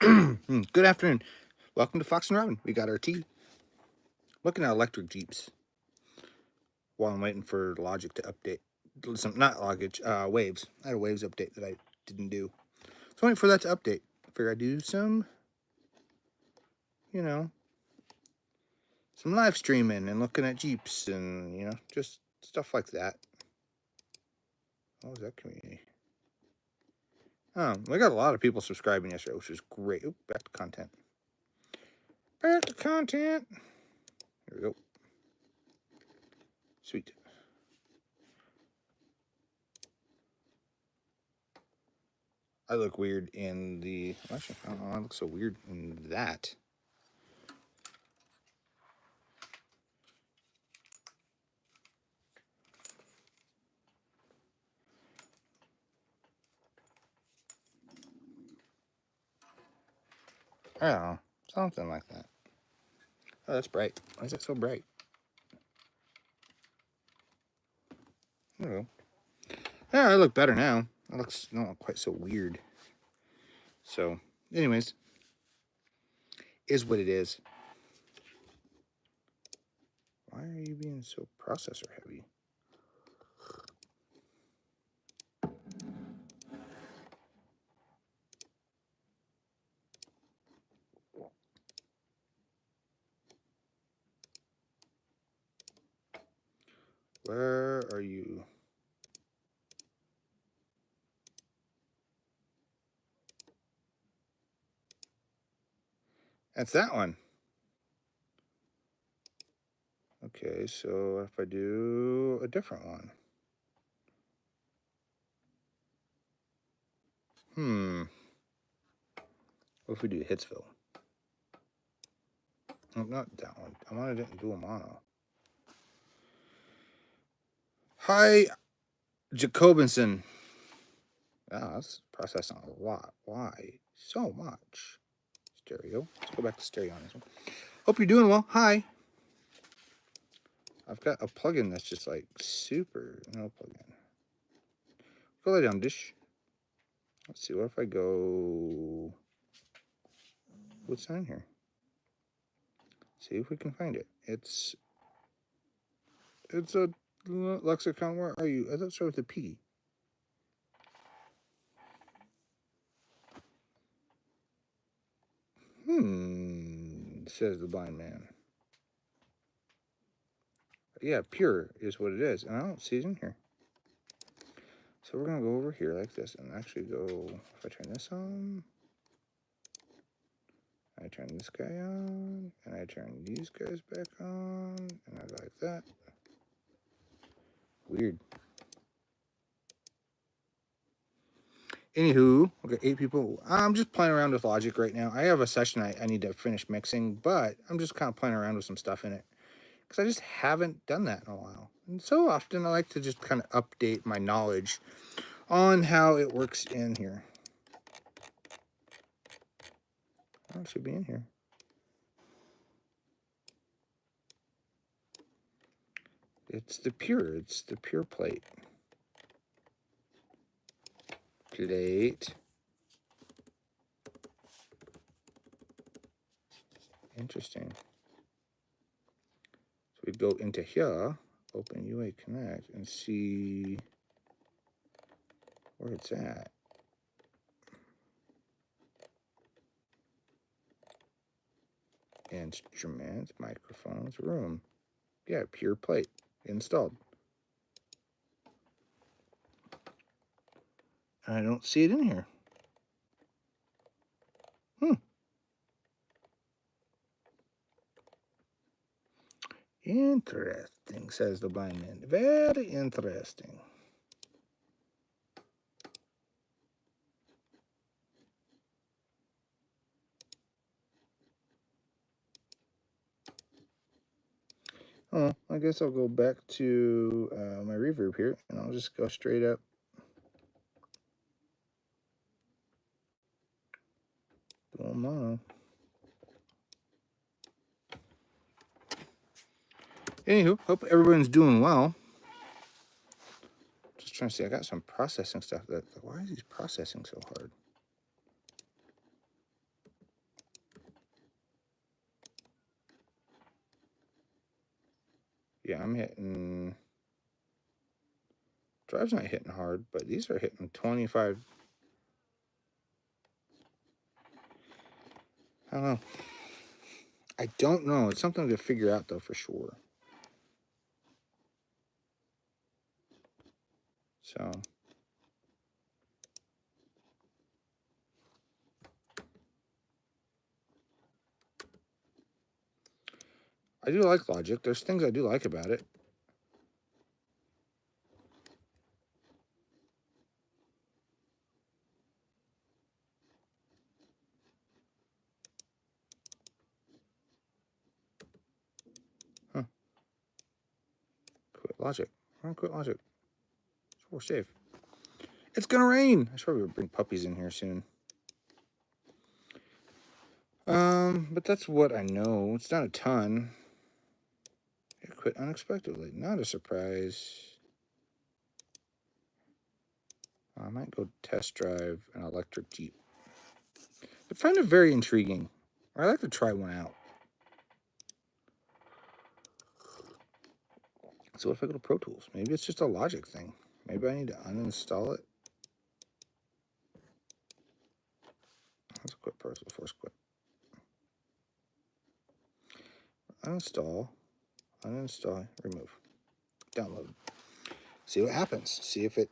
Good afternoon. Welcome to Fox and Robyn. We got our tea. Looking at electric Jeeps while I'm waiting for Logic to update. Not Logic, Waves. I had a Waves update that I didn't do. So waiting for that to update. Figure I'd do some, some live streaming and looking at Jeeps and, just stuff like that. What was that community? Oh, we got a lot of people subscribing yesterday, which was great. Oop, back to content. Back to content. Here we go. Sweet. I look weird in the... Actually, I don't know. I look so weird in that. I don't know. Something like that. Oh, that's bright. Why is it so bright? There we go. Yeah, I look better now. It looks not quite so weird. So, anyways, is what it is. Why are you being so processor heavy? Where are you? That's that one. Okay, so if I do a different one. What if we do Hitsville? Oh, not that one. I wanted it in dual mono. Hi, Jacobinson. Ah, that's processing a lot. Why so much? Stereo. Let's go back to stereo on this one. Hope you're doing well. Hi. I've got a plugin that's just like super no plugin. Go lay down, dish. Let's see. What if I go? What's on here? See if we can find it. It's a lexicon. Where are you? I thought it started with a P. Says the blind man. Yeah, pure is what it is, and I don't see it in here. So we're gonna go over here like this, and actually go. If I turn this on, I turn this guy on, and I turn these guys back on, and I go like that. Weird. Anywho, we got 8 people. I'm just playing around with Logic right now. I have a session I need to finish mixing, but I'm just kind of playing around with some stuff in it because I just haven't done that in a while. And so often I like to just kind of update my knowledge on how it works in here. Oh, it should be in here. It's the pure plate. Plate. Interesting. So we go into here, open UA Connect, and see where it's at. Instruments, microphones, room. Yeah, pure plate installed. I don't see it in here. Interesting, says the blind man. Very interesting. Oh, I guess I'll go back to my reverb here, and I'll just go straight up. Dual mono. Anywho, hope everyone's doing well. Just trying to see, I got some processing stuff. Why is these processing so hard? Yeah, I'm hitting... Drive's not hitting hard, but these are hitting 25. I don't know. I don't know. It's something to figure out, though, for sure. So... I do like Logic. There's things I do like about it. Huh. Quit Logic. I don't quit Logic. We're safe. It's gonna rain. I should probably bring puppies in here soon. But that's what I know. It's not a ton. It quit unexpectedly. Not a surprise. I might go test drive an electric Jeep. I find it very intriguing. I'd like to try one out. So what if I go to Pro Tools? Maybe it's just a Logic thing. Maybe I need to uninstall it. Let's quit Pro Tools. Force quit. Uninstall. Uninstall. Remove. Download. See what happens. See if it...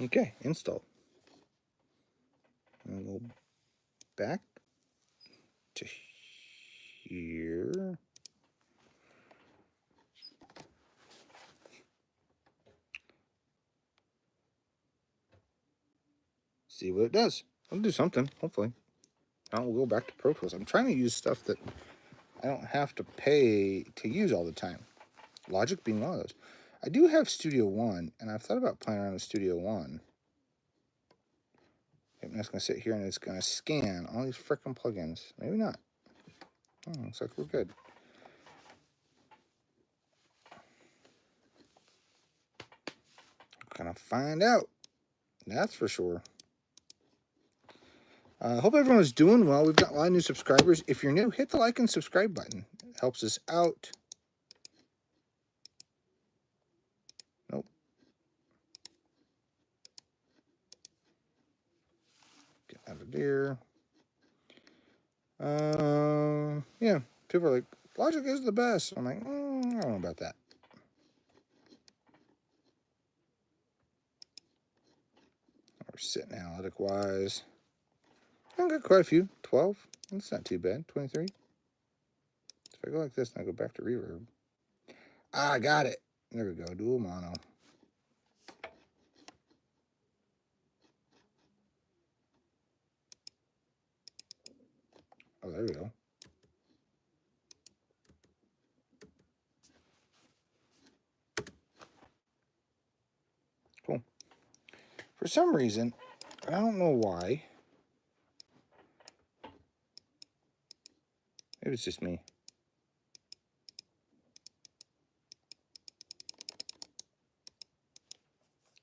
Okay, installed. And we'll back to here. See what it does. I'll do something, hopefully. Now we'll go back to Pro Tools. I'm trying to use stuff that I don't have to pay to use all the time. Logic being one of those. I do have Studio One, and I've thought about playing around with Studio One. I'm just going to sit here and it's going to scan all these frickin' plugins. Maybe not. Oh, looks like we're good. Gonna find out. That's for sure. Hope everyone's doing well. We've got a lot of new subscribers. If you're new, hit the like and subscribe button. It helps us out. Nope. Get out of there. Yeah. People are like, Logic is the best. I'm like, I don't know about that. We're sitting analytic-wise. I've got quite a few. 12. That's not too bad. 23. If I go like this, and I go back to reverb. Ah, I got it. There we go. Dual mono. Oh, there we go. Cool. For some reason, I don't know why. Maybe it's just me.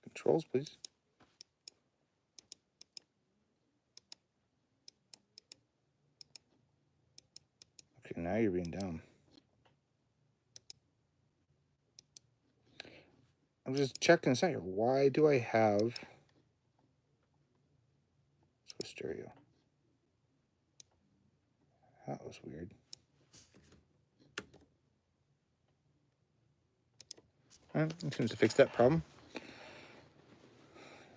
Controls, please. Okay, now you're being dumb. I'm just checking this out here. Why do I have... Let's go stereo. That was weird. Alright, it seems to fix that problem.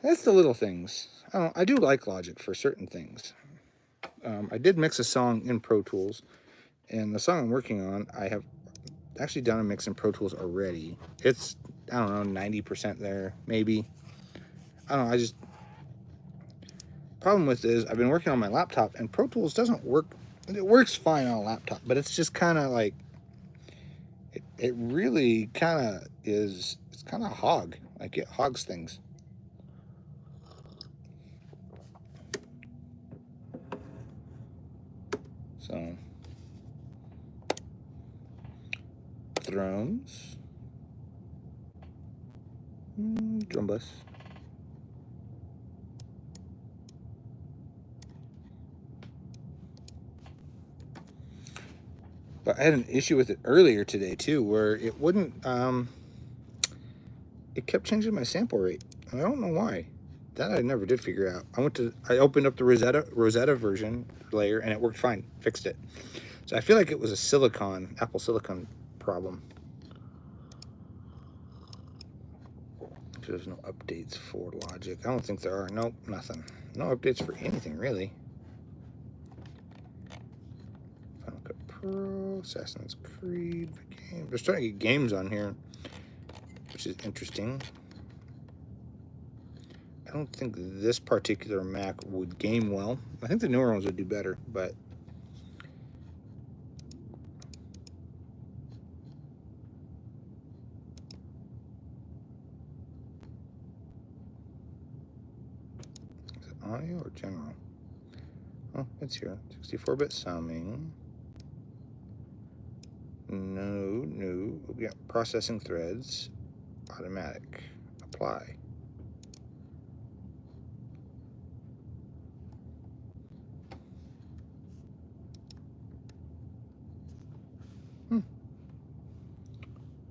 That's the little things. I do like Logic for certain things. I did mix a song in Pro Tools, and the song I'm working on, I have actually done a mix in Pro Tools already. It's, I don't know, 90% there, maybe. I don't know, problem with it is I've been working on my laptop, and Pro Tools doesn't work. It works fine on a laptop, but it's just kind of like, it really kind of is, it's kind of hog. Like, it hogs things. So, Thrones, drum bus. But I had an issue with it earlier today too, where it wouldn't. It kept changing my sample rate. I don't know why. That I never did figure out. I opened up the Rosetta version layer, and it worked fine. Fixed it. So I feel like it was a Apple Silicon problem. There's no updates for Logic. I don't think there are. Nope, nothing. No updates for anything really. Final Cut Pro, Assassin's Creed game. They're starting to get games on here, which is interesting. I don't think this particular Mac would game well. I think the newer ones would do better, but is it audio or general? Oh, it's here. 64-bit summing. No. We got processing threads. Automatic. Apply.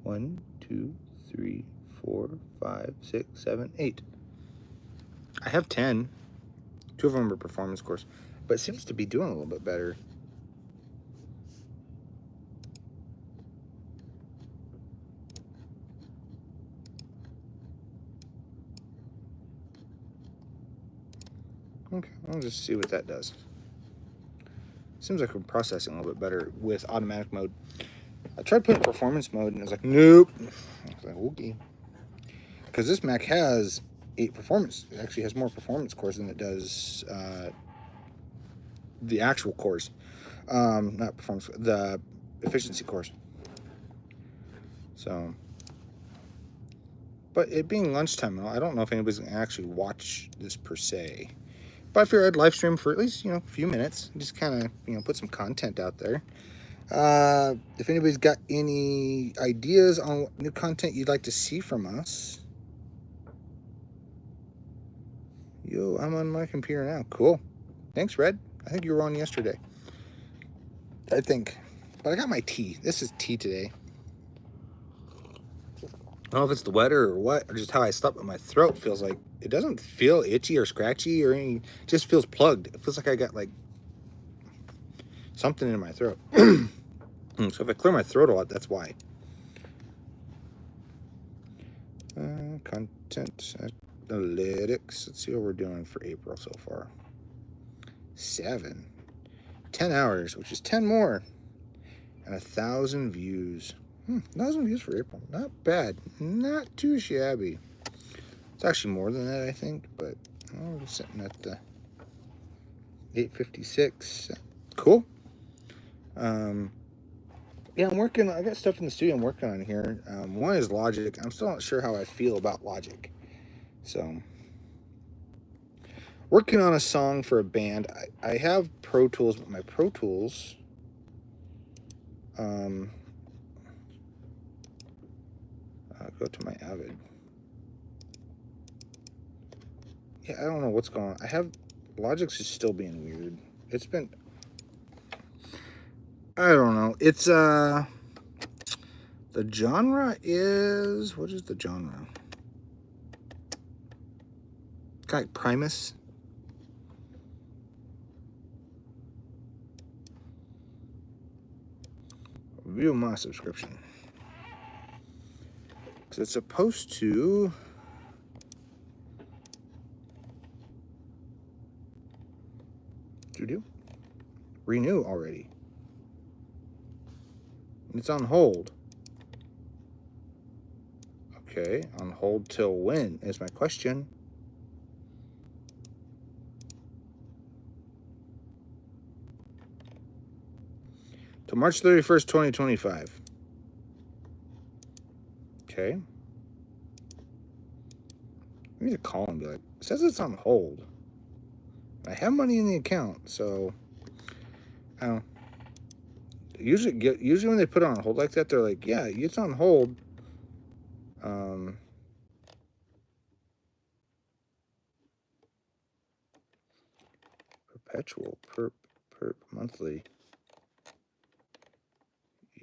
One, two, three, 4, 5, 6, 7, 8. I have 10. 2 of them are performance cores, but it seems to be doing a little bit better. Okay, I'll just see what that does. Seems like we're processing a little bit better with automatic mode. I tried putting performance mode, and it was like, nope. I was like, okay. Because this Mac has 8 performance. It actually has more performance cores than it does the actual cores. Not performance, the efficiency cores. So, but it being lunchtime, I don't know if anybody's going to actually watch this per se. But I figured I'd live stream for at least, a few minutes. Just kind of, put some content out there. If anybody's got any ideas on what new content you'd like to see from us. Yo, I'm on my computer now. Cool. Thanks, Red. I think you were on yesterday. I think. But I got my tea. This is tea today. I don't know if it's the weather or what, or just how I slept, but my throat feels like, it doesn't feel itchy or scratchy or anything. It just feels plugged. It feels like I got like something in my throat. So if I clear my throat a lot, that's why. Content analytics. Let's see what we're doing for April so far. 7. 10 hours, which is 10 more. And 1,000 views. 1,000 views for April. Not bad. Not too shabby. It's actually more than that, I think, but we're sitting at the 856. Cool. Yeah, I got stuff in the studio I'm working on here. One is Logic. I'm still not sure how I feel about Logic. So, working on a song for a band. I have Pro Tools, but my Pro Tools, go to my Avid. Yeah, I don't know what's going on. Logic's is still being weird. It's been, I don't know. It's, the genre is, what is the genre? Kind of like Primus. Review my subscription. Because it's supposed to renew already. It's on hold. Okay, on hold till when is my question. Till March 31st, 2025. Okay. I need to call and be like, it says it's on hold. I have money in the account, so I don't know. Usually when they put it on hold like that, they're like, yeah, it's on hold. Perpetual perp monthly.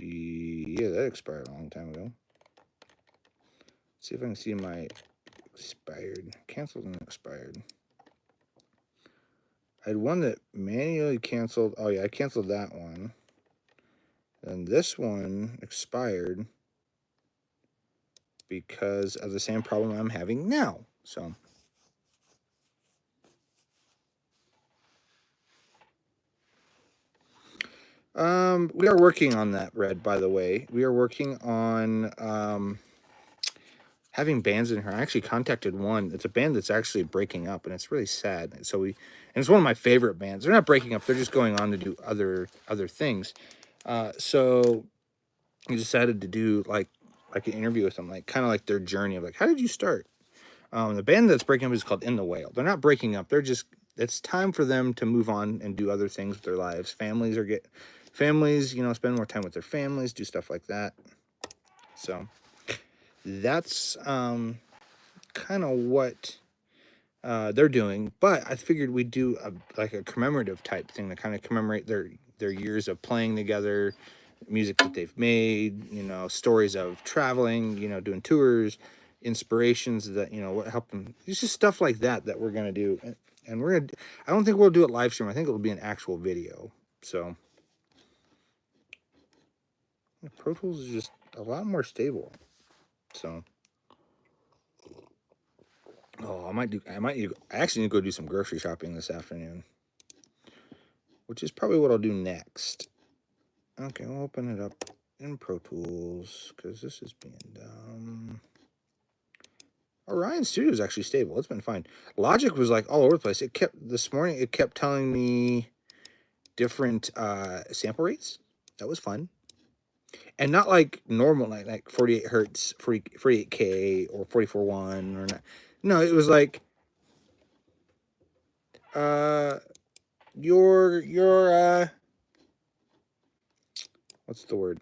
Yeah, that expired a long time ago. See if I can see my expired, canceled and expired. I had one that manually canceled. Oh yeah, I canceled that one. And this one expired because of the same problem I'm having now. So we are working on that, Red, by the way. We are working on having bands in here. I actually contacted one. It's a band that's actually breaking up, and it's really sad. And so and it's one of my favorite bands. They're not breaking up; they're just going on to do other things. So we decided to do like an interview with them, like kind of like their journey of like, how did you start? The band that's breaking up is called In the Whale. They're not breaking up. They're just, it's time for them to move on and do other things with their lives. Families, spend more time with their families, do stuff like that. So that's kind of what they're doing. But I figured we'd do like a commemorative type thing to kind of commemorate their years of playing together, music that they've made, stories of traveling, doing tours, inspirations that, what helped them. It's just stuff like that we're going to do. And I don't think we'll do it live stream. I think it'll be an actual video. So Pro Tools is just a lot more stable. So, I actually need to go do some grocery shopping this afternoon, which is probably what I'll do next. Okay, we'll open it up in Pro Tools because this is being done. Orion Studio is actually stable. It's been fine. Logic was like all over the place. This morning it kept telling me different sample rates. That was fun. And not like normal, like 48 hertz, 48K or 44.1 or not. No, it was like your what's the word?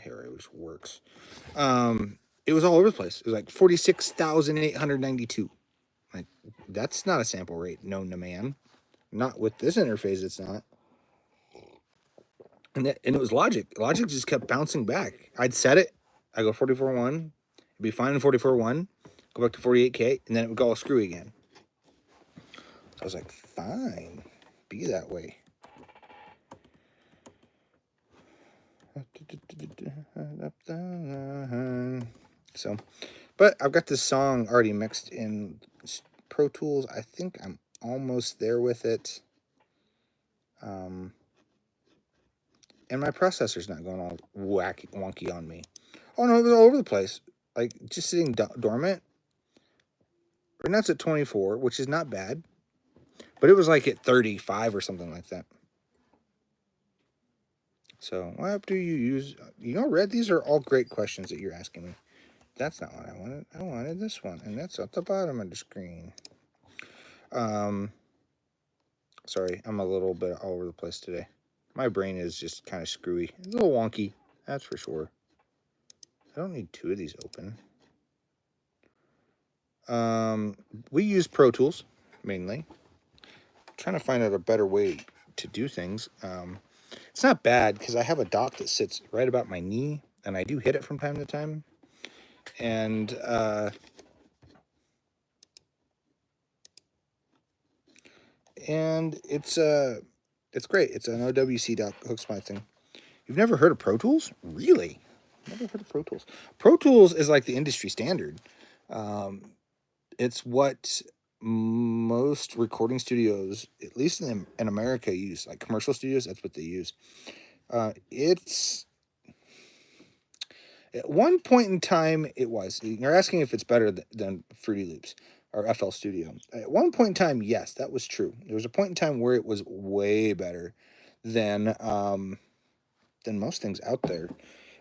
Here it always works. It was all over the place. It was like 46,892. Like, that's not a sample rate known to man. Not with this interface, it's not. And it was Logic. Logic just kept bouncing back. I'd set it. I go 44.1. It'd be fine in 44.1. Go back to 48K, and then it would go all screwy again. So I was like, fine. Be that way. So, but I've got this song already mixed in Pro Tools. I think I'm almost there with it. And my processor's not going all wonky on me. Oh no, it was all over the place. Like just sitting dormant. Right now it's at 24, which is not bad. But it was like at 35 or something like that. So what app do you use? Red, these are all great questions that you're asking me. That's not what I wanted. I wanted this one, and that's at the bottom of the screen. Sorry, I'm a little bit all over the place today. My brain is just kind of screwy. It's a little wonky, that's for sure. I don't need two of these open. We use Pro Tools, mainly. I'm trying to find out a better way to do things. It's not bad, because I have a dock that sits right about my knee, and I do hit it from time to time. And it's great. It's an OWC dock, hooks my thing. You've never heard of Pro Tools? Really? Never heard of Pro Tools. Pro Tools is like the industry standard. It's what most recording studios, at least in America, use. Like commercial studios, that's what they use. It's at one point in time, it was. You're asking if it's better than Fruity Loops or FL Studio. At one point in time, yes, that was true. There was a point in time where it was way better than most things out there.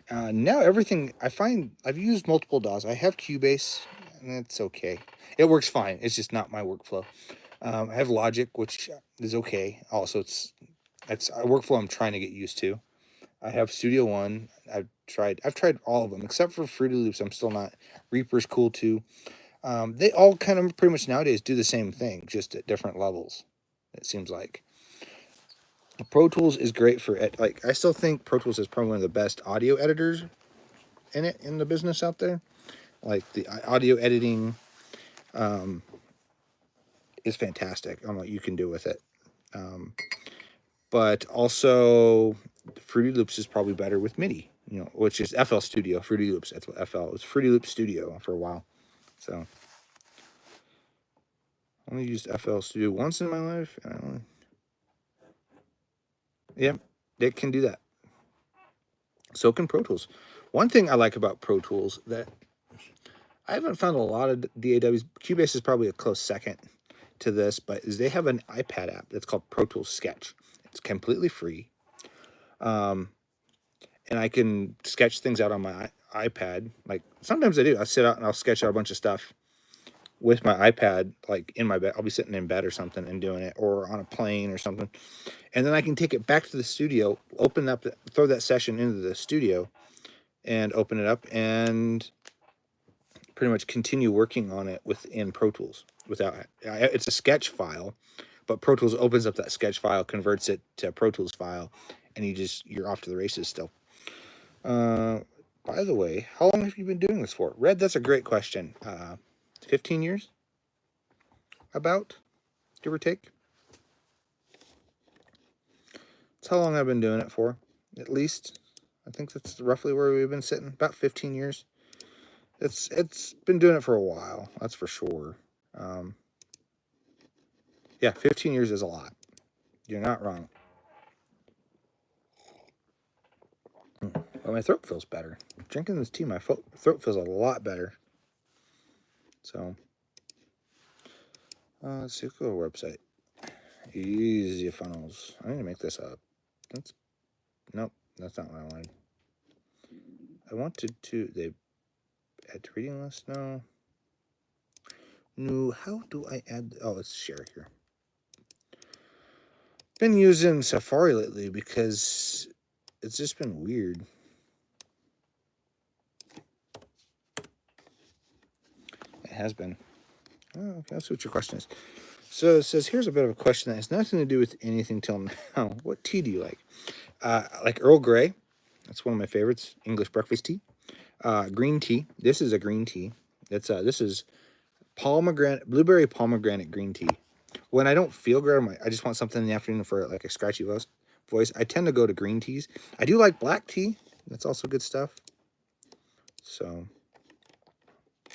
Now everything, I find, I've used multiple DAWs. I have Cubase, and it's okay. It works fine. It's just not my workflow. I have Logic, which is okay. Also, it's a workflow I'm trying to get used to. I have Studio One. I've tried all of them except for Fruity Loops. I'm still not. Reaper's cool too. They all kind of pretty much nowadays do the same thing, just at different levels. It seems like. Pro Tools is great for it. Like, I still think Pro Tools is probably one of the best audio editors in the business out there. Like, the audio editing is fantastic on what you can do with it. But also, Fruity Loops is probably better with MIDI, which is FL Studio. Fruity Loops, that's what FL was. Fruity Loops Studio for a while. So, I only used FL Studio once in my life, and it can do that. So can Pro Tools. One thing I like about Pro Tools that I haven't found a lot of DAWs. Cubase is probably a close second to this, but is they have an iPad app that's called Pro Tools Sketch. It's completely free, and I can sketch things out on my iPad. Like, sometimes I do. I'll sit out and I'll sketch out a bunch of stuff with my iPad, like in my bed. I'll be sitting in bed or something and doing it, or on a plane or something, and then I can take it back to the studio, throw that session into the studio, and open it up and pretty much continue working on it within Pro Tools. It's a sketch file, but Pro Tools opens up that sketch file, converts it to a Pro Tools file, and you're off to the races still. By the way, how long have you been doing this for? Red, that's a great question. 15 years? About, give or take. That's how long I've been doing it for, at least. I think that's roughly where we've been sitting, about 15 years. It's been doing it for a while, that's for sure. Yeah, 15 years is a lot. You're not wrong. But my throat feels better. Drinking this tea, my throat feels a lot better. So, let's see, go to our website. Easy funnels. I need to make this up. Nope, that's not what I wanted. I wanted to, they add to reading list? No, how do I add, let's share here. Been using Safari lately because it's just been weird. It has been. Okay, let's see what your question is. So it says, here's a bit of a question that has nothing to do with anything till now. What tea do you like? Like Earl Grey. That's one of my favorites. English breakfast tea. Green tea. This is a green tea. This is blueberry pomegranate green tea. When I don't feel good, I just want something in the afternoon for like a scratchy voice. I tend to go to green teas. I do like black tea. That's also good stuff. So,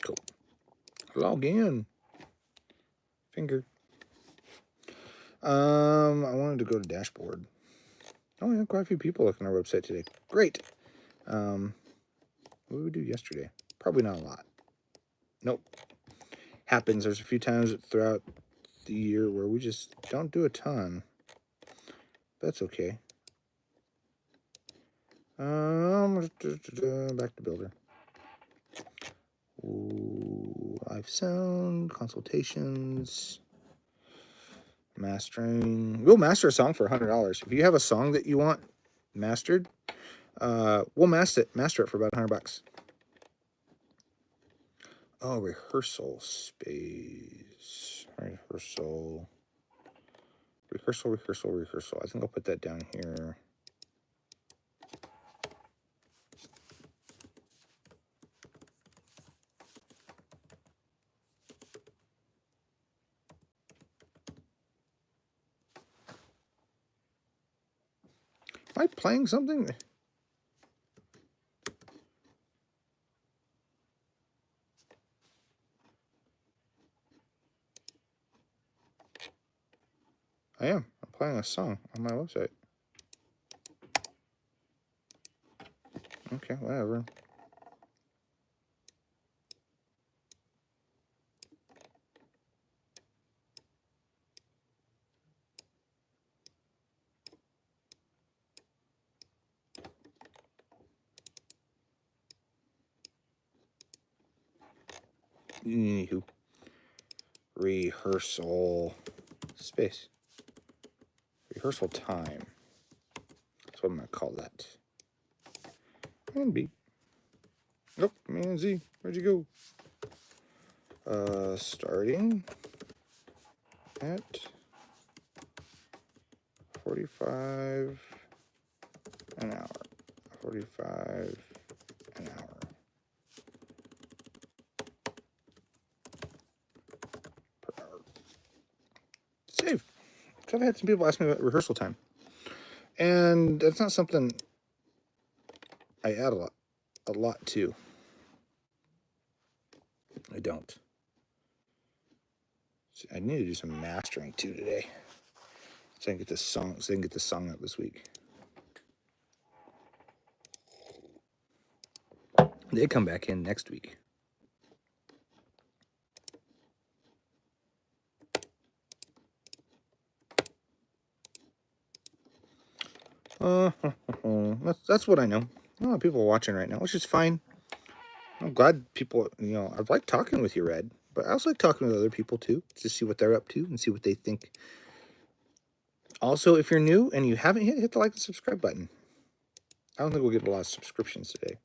cool. Log in. Finger. I wanted to go to dashboard. Oh, yeah, quite a few people looking at our website today. Great. What did we do yesterday? Probably not a lot. Nope. Happens. There's a few times throughout the year where we just don't do a ton. That's okay. Back to Builder. Ooh, live sound, consultations, mastering. We'll master a song for $100. If you have a song that you want mastered, we'll master it for about $100. Oh, rehearsal space. Rehearsal. I think I'll put that down here. Am I playing something? I am. I'm playing a song on my website. Okay, whatever. Anywho. Rehearsal space. Rehearsal time. That's what I'm going to call that. And B. Nope, man, Z. Where'd you go? Starting at 45 an hour. 45 an hour. Per hour. Save. Because I've had some people ask me about rehearsal time. And that's not something I add a lot to. I don't. I need to do some mastering too today, so I can get this song out this week. They come back in next week. That's what I know. A lot of people are watching right now, which is fine. I'm glad people, I like talking with you, Red, but I also like talking with other people too, to see what they're up to and see what they think. Also, if you're new and you haven't hit the like and subscribe button. I don't think we'll get a lot of subscriptions today,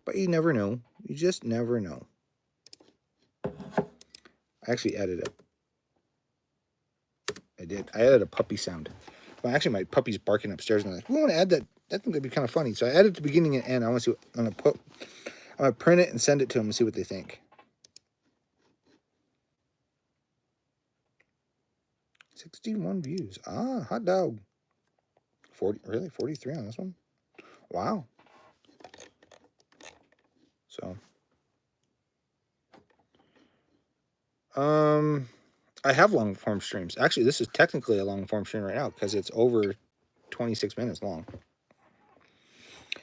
but you never know. You just never know. I actually added I added a puppy sound. Well, actually, my puppy's barking upstairs, and I'm like, we want to add that. I think that'd be kind of funny. So I added the beginning and end. I want to see what I'm gonna print it and send it to them and see what they think. 61 views. Ah, hot dog. 43 on this one. Wow. So, I have long form streams. Actually, this is technically a long form stream right now because it's over 26 minutes long.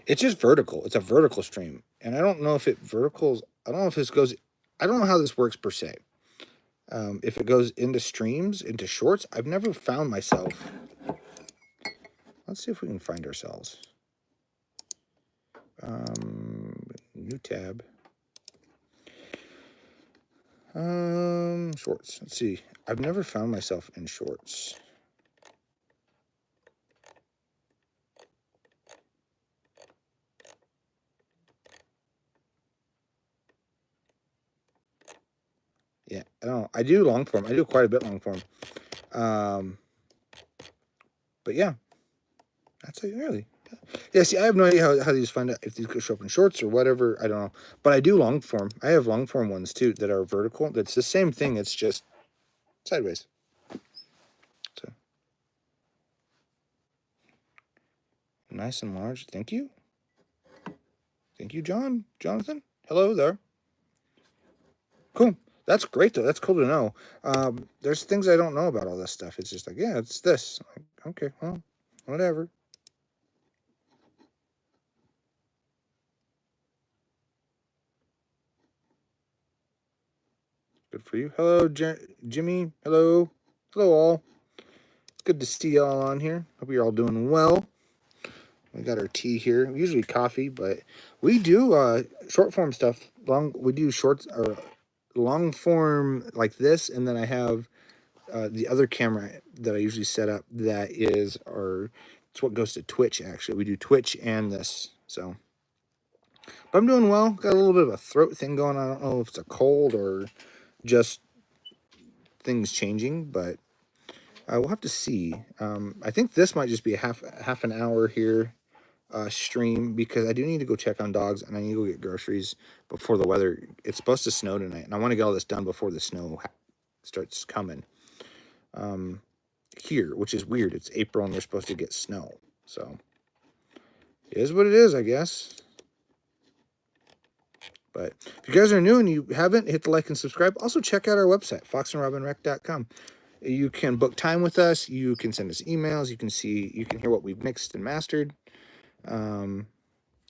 It's just vertical. It's a vertical stream, and I don't know if it verticals. I don't know if this goes. I don't know how this works per se. If it goes into streams, into shorts, I've never found myself. Let's see if we can find ourselves. New tab. Shorts. Let's see. I've never found myself in shorts. Yeah, I don't know. I do long form. I do quite a bit long form. But yeah, that's it, really. Yeah, see, I have no idea how these find out if these could show up in shorts or whatever. I don't know. But I do long form. I have long form ones too that are vertical. That's the same thing. It's just sideways. So nice and large. Thank you. Thank you, Jonathan. Hello there. Cool. That's great though. That's cool to know. There's things I don't know about all this stuff. It's just like, yeah, it's this. Like, okay, well, whatever. Good for you. Hello, Jimmy. Hello. Hello, all. Good to see y'all on here. Hope you're all doing well. We got our tea here. Usually coffee, but we do short form stuff. We do shorts or long form like this, and then I have the other camera that I usually set up. That is it's what goes to Twitch. Actually, we do Twitch and this. So, but I'm doing well. Got a little bit of a throat thing going on. I don't know if it's a cold or just things changing, but we'll have to see. I think this might just be a half an hour here stream because I do need to go check on dogs and I need to go get groceries before the weather. It's supposed to snow tonight, and I want to get all this done before the snow starts coming. Here, which is weird. It's April and we're supposed to get snow, so it is what it is, I guess. But if you guys are new and you haven't, hit the like and subscribe. Also, check out our website, foxandrobynrec.com. You can book time with us. You can send us emails. You can hear what we've mixed and mastered.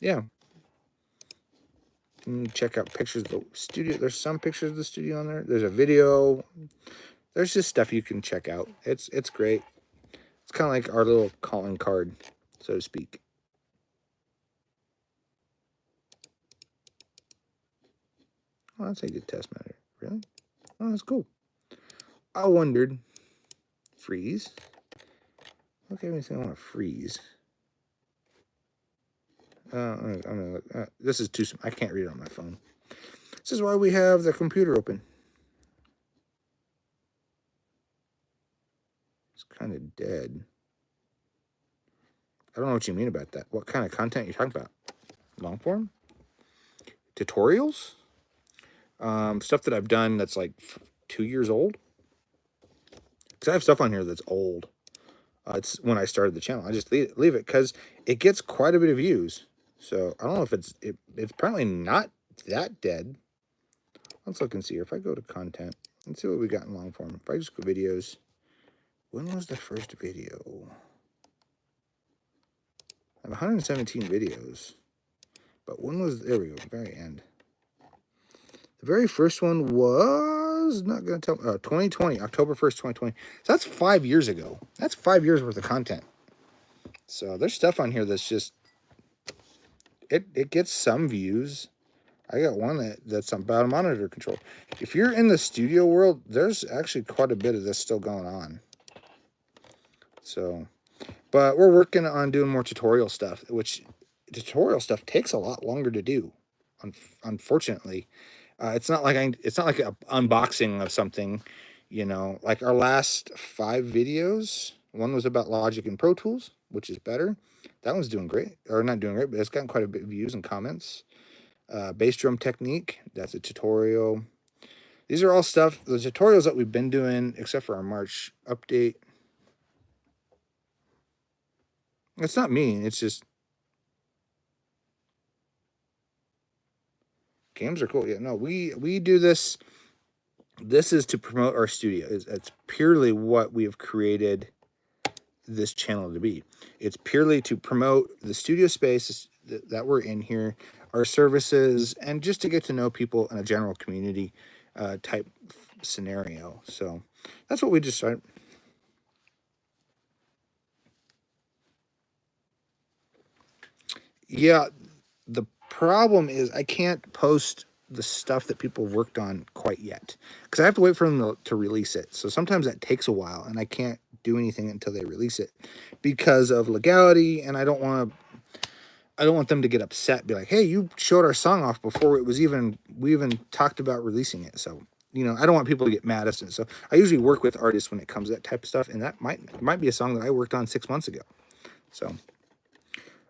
Yeah. Check out pictures of the studio. There's some pictures of the studio on there. There's a video. There's just stuff you can check out. It's great. It's kind of like our little calling card, so to speak. Oh, that's a good test matter. Really? Oh, that's cool. I wondered. Freeze. Okay, anything I want to freeze. This is too. I can't read it on my phone. This is why we have the computer open. It's kind of dead. I don't know what you mean about that. What kind of content you're talking about? Long form? Tutorials? Stuff that I've done that's like 2 years old? Because I have stuff on here that's old. It's when I started the channel. I just leave it because it gets quite a bit of views. So I don't know if it's apparently not that dead. Let's look and see here. If I go to content, let's see what we got in long form. If I just go videos, when was the first video? I have 117 videos. But when was, there we go, very end. The very first one was, not going to tell, 2020, October 1st, 2020. So that's 5 years ago. That's 5 years worth of content. So there's stuff on here that's just, it gets some views. I got one that's about monitor control. If you're in the studio world, there's actually quite a bit of this still going on. So, but we're working on doing more tutorial stuff, which tutorial stuff takes a lot longer to do, unfortunately. It's not like it's not like an unboxing of something, you know. Like our last 5 videos, one was about Logic and Pro Tools, which is better. That one's doing great, or not doing great, but it's gotten quite a bit of views and comments. Bass drum technique, that's a tutorial. These are all stuff, the tutorials that we've been doing, except for our March update. It's not mean, it's just games are cool. Yeah, no, we do this. This is to promote our studio. It's purely what we have created this channel to be. It's purely to promote the studio space that we're in here, our services, and just to get to know people in a general community type scenario. So that's what we just started. Yeah, the problem is I can't post the stuff that people have worked on quite yet because I have to wait for them to release it. So sometimes that takes a while and I can't do anything until they release it because of legality, and I don't want them to get upset, be like, hey, you showed our song off before we even talked about releasing it. So, you know, I don't want people to get mad at it. So I usually work with artists when it comes to that type of stuff, and that might be a song that I worked on 6 months ago. So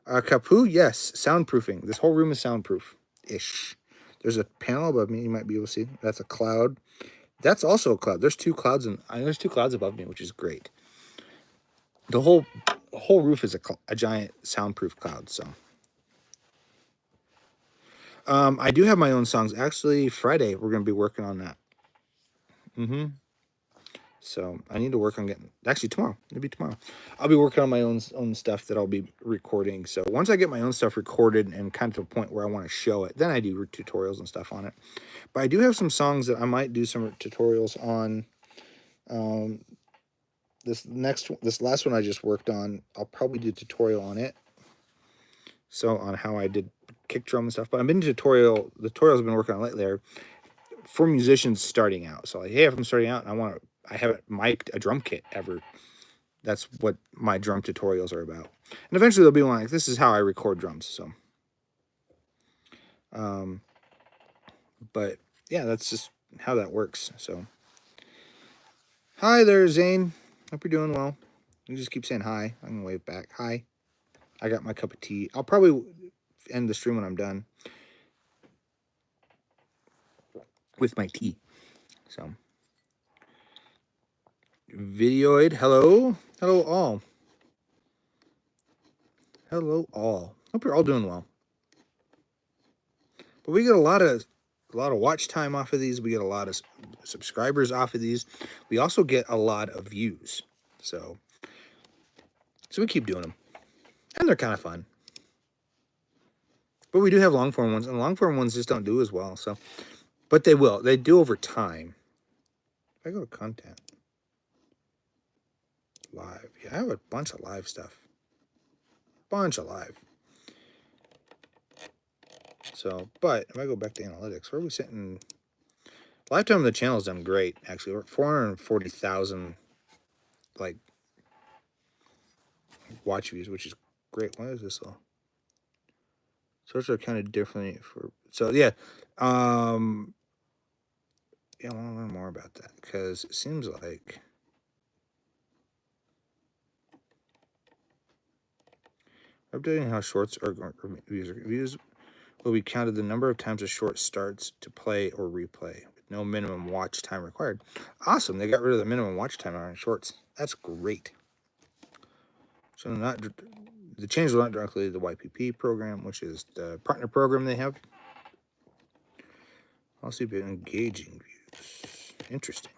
Kapu, yes, soundproofing. This whole room is soundproof-ish. There's a panel above me. You might be able to see. That's a cloud. That's also a cloud. There's 2 clouds, and there's 2 clouds above me, which is great. The whole roof is a giant soundproof cloud. So, I do have my own songs. Actually, Friday we're going to be working on that. So I need to work on getting. Actually, tomorrow. It'll be tomorrow. I'll be working on my own stuff that I'll be recording. So once I get my own stuff recorded and kind of to a point where I want to show it, then I do tutorials and stuff on it. But I do have some songs that I might do some tutorials on. This last one I just worked on, I'll probably do a tutorial on it. So on how I did kick drum and stuff. But I've been the tutorials I've been working on lately are for musicians starting out. So like, hey, if I'm starting out and I haven't mic'd a drum kit ever, that's what my drum tutorials are about. And eventually they'll be like, this is how I record drums. So, but yeah, that's just how that works. So, hi there, Zane. Hope you're doing well. You just keep saying hi. I can wave back. Hi. I got my cup of tea. I'll probably end the stream when I'm done with my tea. So, Videoid, hello. Hello all. Hello all. Hope you're all doing well. But we get a lot of watch time off of these. We get a lot of subscribers off of these. We also get a lot of views. So we keep doing them. And they're kind of fun. But we do have long form ones, and long form ones just don't do as well. So, but they will. They do over time. If I go to content, live. Yeah, I have a bunch of live stuff. Bunch of live. So, but if I go back to analytics, where are we sitting? Lifetime of the channel's done great, actually. We're at 440,000 like watch views, which is great. Why is this all? Sorts are kind of different for. So yeah, yeah, I want to learn more about that because it seems like Updating how shorts or views will be counted the number of times a short starts to play or replay with no minimum watch time required. Awesome. They got rid of the minimum watch time on shorts. That's great. So the change will not directly to the YPP program, which is the partner program they have. Also been engaging views. Interesting.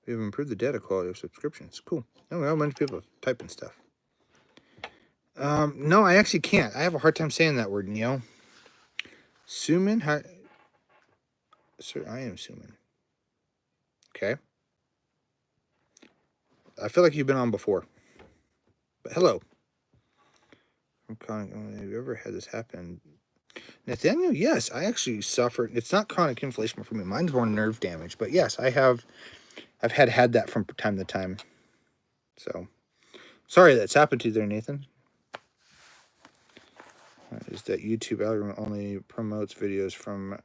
We have improved the data quality of subscriptions. Cool. Oh, well, a bunch of people typing stuff. No, I actually can't. I have a hard time saying that word, Neo. Suman? Sir, I am Suman. Okay. I feel like you've been on before. But hello. I'm calling. Have you ever had this happen? Nathaniel, yes, I actually suffered. It's not chronic inflammation for me. Mine's more nerve damage. But yes, I have. I've had that from time to time. So, sorry that's happened to you there, Nathan. Is that YouTube algorithm only promotes videos from...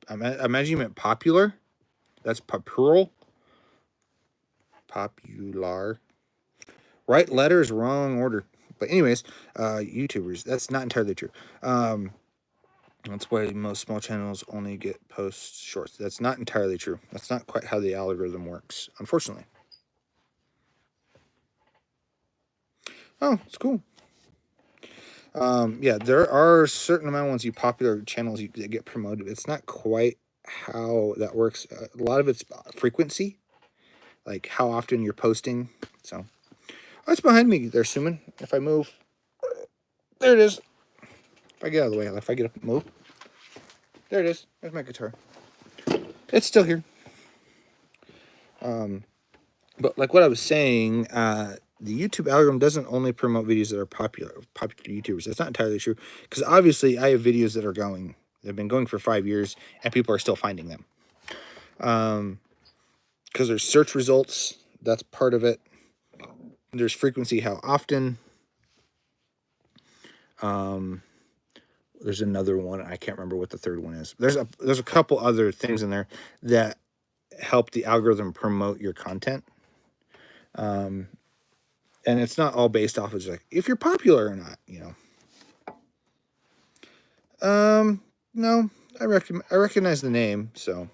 I imagine you meant popular. That's popular. Popular. Right letters, wrong order. But anyways, YouTubers, that's not entirely true. That's why most small channels only get post shorts. That's not entirely true. That's not quite how the algorithm works, unfortunately. Oh, it's cool. Yeah, there are a certain amount of ones popular channels that get promoted. It's not quite how that works. A lot of it's frequency, like how often you're posting. So, that's behind me there, Suman. If I move, there it is. If I get out of the way, if I get up and move, there it is. There's my guitar. It's still here. But like what I was saying, the YouTube algorithm doesn't only promote videos that are popular YouTubers. That's not entirely true, because obviously I have videos that are going. They've been going for 5 years, and people are still finding them. Because there's search results. That's part of it. There's frequency, how often. There's another one. I can't remember what the third one is. There's a couple other things in there that help the algorithm promote your content. And it's not all based off of just like if you're popular or not, you know. No, I recognize the name, so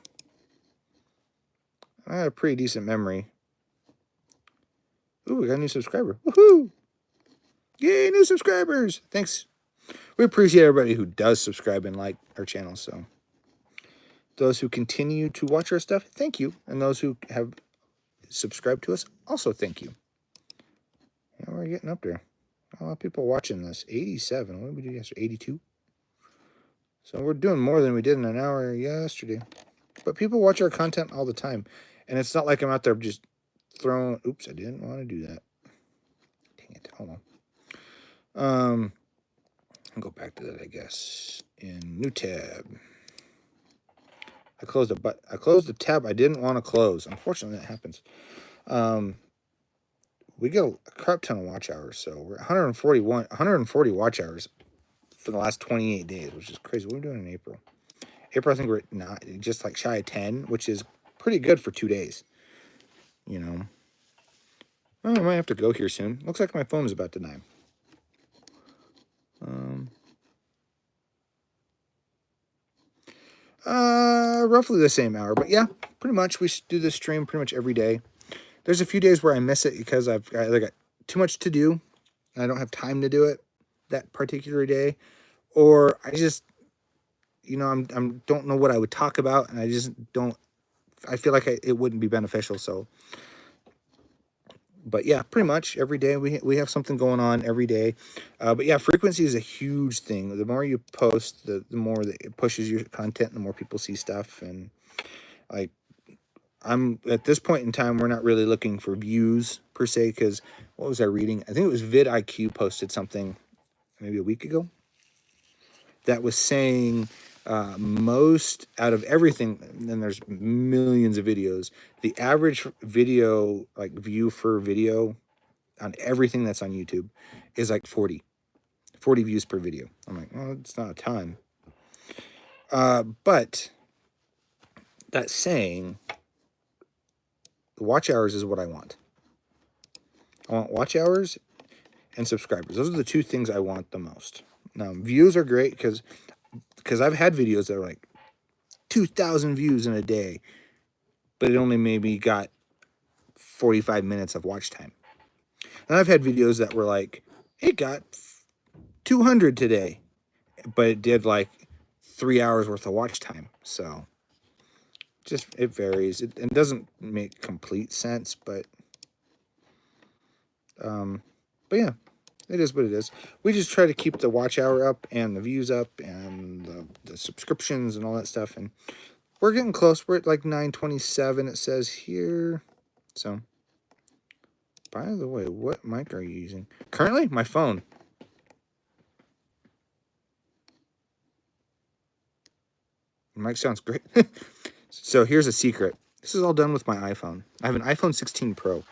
I have a pretty decent memory. Ooh, we got a new subscriber. Woohoo! Yay, new subscribers! Thanks. We appreciate everybody who does subscribe and like our channel. So those who continue to watch our stuff, thank you. And those who have subscribed to us, also thank you. Yeah, we're getting up there. A lot of people watching this. 87. What did we do yesterday? 82. So we're doing more than we did in an hour yesterday. But people watch our content all the time. And it's not like I'm out there just throwing... Oops, I didn't want to do that. Dang it. Hold on. I'll go back to that, I guess. In new tab. I closed the tab I didn't want to close. Unfortunately, that happens. We get a crap ton of watch hours. So we're 140 watch hours for the last 28 days, which is crazy. What are we doing in April? April, I think we're not just like shy of 10, which is pretty good for 2 days. You know. Oh, I might have to go here soon. Looks like my phone is about to die. Roughly the same hour, but yeah, pretty much we do this stream pretty much every day. There's a few days where I miss it because I've either got too much to do and I don't have time to do it that particular day, or I just, you know, I'm don't know what I would talk about, and I just don't. I feel like it wouldn't be beneficial. So, but yeah, pretty much every day we have something going on every day. But yeah, frequency is a huge thing. The more you post, the more that it pushes your content, the more people see stuff. And like, I'm at this point in time, we're not really looking for views per se, because what was I reading? I think it was vidIQ posted something maybe a week ago that was saying most out of everything, and there's millions of videos, the average video, like view for video on everything that's on YouTube is like 40 views per video. I'm like, well, it's not a ton. But that saying, watch hours is what I want. I want watch hours and subscribers. Those are the two things I want the most. Now, views are great because I've had videos that are like 2,000 views in a day, but it only maybe got 45 minutes of watch time. And I've had videos that were like, it got 200 today, but it did like 3 hours worth of watch time. So just, it varies. It doesn't make complete sense, but yeah, it is what it is. We just try to keep the watch hour up and the views up and the subscriptions and all that stuff. And we're getting close. We're at like 927, it says here. So, by the way, what mic are you using? Currently, my phone. The mic sounds great. So here's a secret. This is all done with my iPhone. I have an iPhone 16 Pro.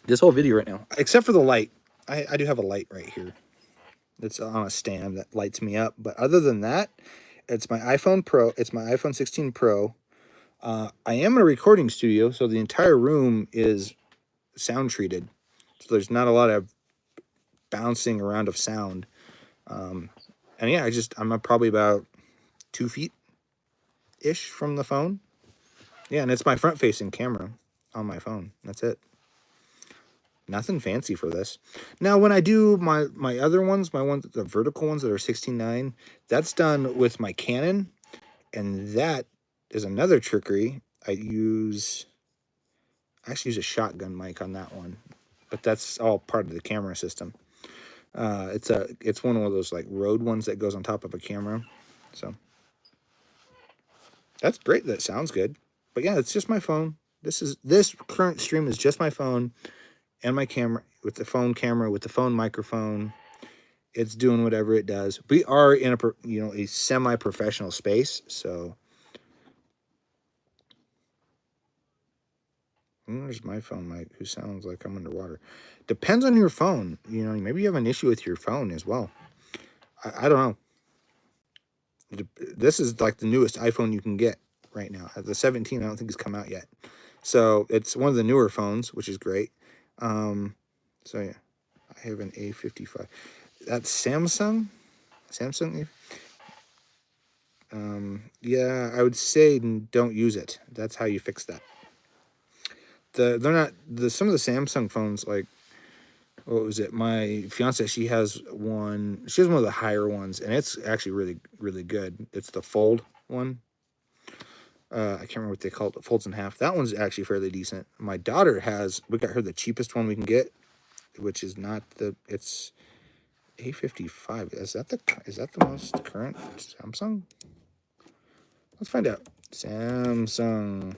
This whole video right now, except for the light. I do have a light right here. It's on a stand that lights me up. But other than that, it's my iPhone Pro. It's my iPhone 16 Pro. I am in a recording studio, so the entire room is sound treated. So there's not a lot of bouncing around of sound. And yeah, I'm probably about 2 feet-ish from the phone. Yeah, and it's my front-facing camera on my phone. That's it. Nothing fancy for this. Now, when I do my other ones, the vertical ones that are 16:9, that's done with my Canon, and that is another trickery. I actually use a shotgun mic on that one, but that's all part of the camera system. It's one of those like Rode ones that goes on top of a camera. So that's great. That sounds good. But yeah, it's just my phone. This current stream is just my phone and my camera, with the phone camera, with the phone microphone. It's doing whatever it does. We are in a semi-professional space, so there's my phone mic, who sounds like I'm underwater. Depends on your phone. Maybe you have an issue with your phone as well. I don't know. This is like the newest iPhone you can get right now. The 17, I don't think has come out yet. So it's one of the newer phones, which is great. So yeah, I have an A55. That's Samsung. Yeah, I would say don't use it. That's how you fix that. Some of the Samsung phones, like, what was it? My fiance, she has one. She has one of the higher ones, and it's actually really, really good. It's the Fold one. I can't remember what they call it. It folds in half. That one's actually fairly decent. My daughter we got her the cheapest one we can get, which is not it's A55. Is that the most current Samsung? Let's find out. Samsung.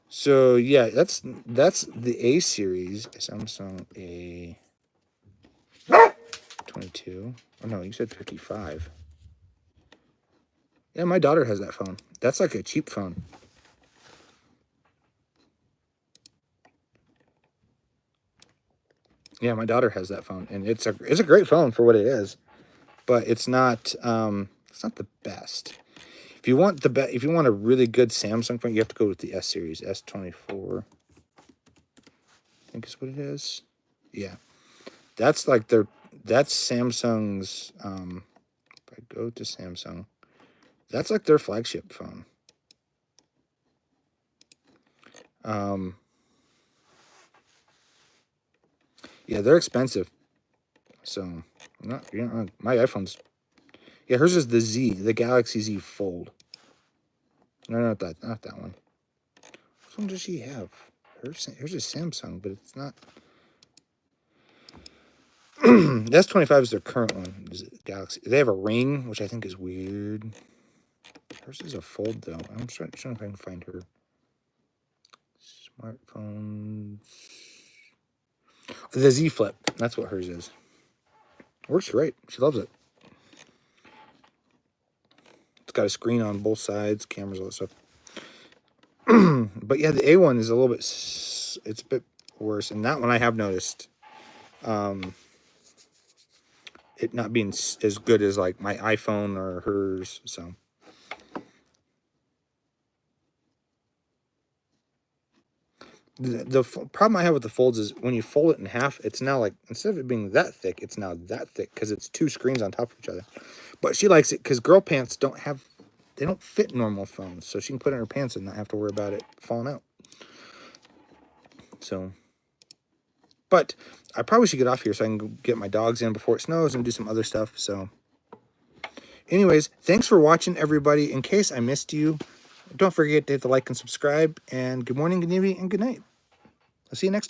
So yeah, that's the A series. Samsung A22. Oh no, you said 55. Yeah, my daughter has that phone. That's like a cheap phone. Yeah, my daughter has that phone, and it's a great phone for what it is, but it's not the best. If you want a really good Samsung phone, you have to go with the S series, S24. I think is what it is. Yeah, that's Samsung's. If I go to Samsung, that's like their flagship phone. Yeah, they're expensive. So, my iPhone's. Yeah, hers is the Galaxy Z Fold. No, not that one. Which one does she have? Hers is Samsung, but it's not. The S25 is their current one. Is it Galaxy? They have a ring, which I think is weird. Hers is a Fold, though. I'm trying if I can find her. Smartphones. The Z Flip. That's what hers is. Works great. She loves it. It's got a screen on both sides, cameras, all that stuff. But yeah, the A1 is it's a bit worse. And that one I have noticed it not being as good as like my iPhone or hers. So The problem I have with the folds is when you fold it in half, it's now like, instead of it being that thick, it's now that thick because it's 2 screens on top of each other. But she likes it because girl pants don't fit normal phones, so she can put it in her pants and not have to worry about it falling out. So, but I probably should get off here so I can go get my dogs in before it snows and do some other stuff. So, anyways, thanks for watching, everybody. In case I missed you, don't forget to hit the like and subscribe. And good morning, good evening, and good night. I'll see you next time.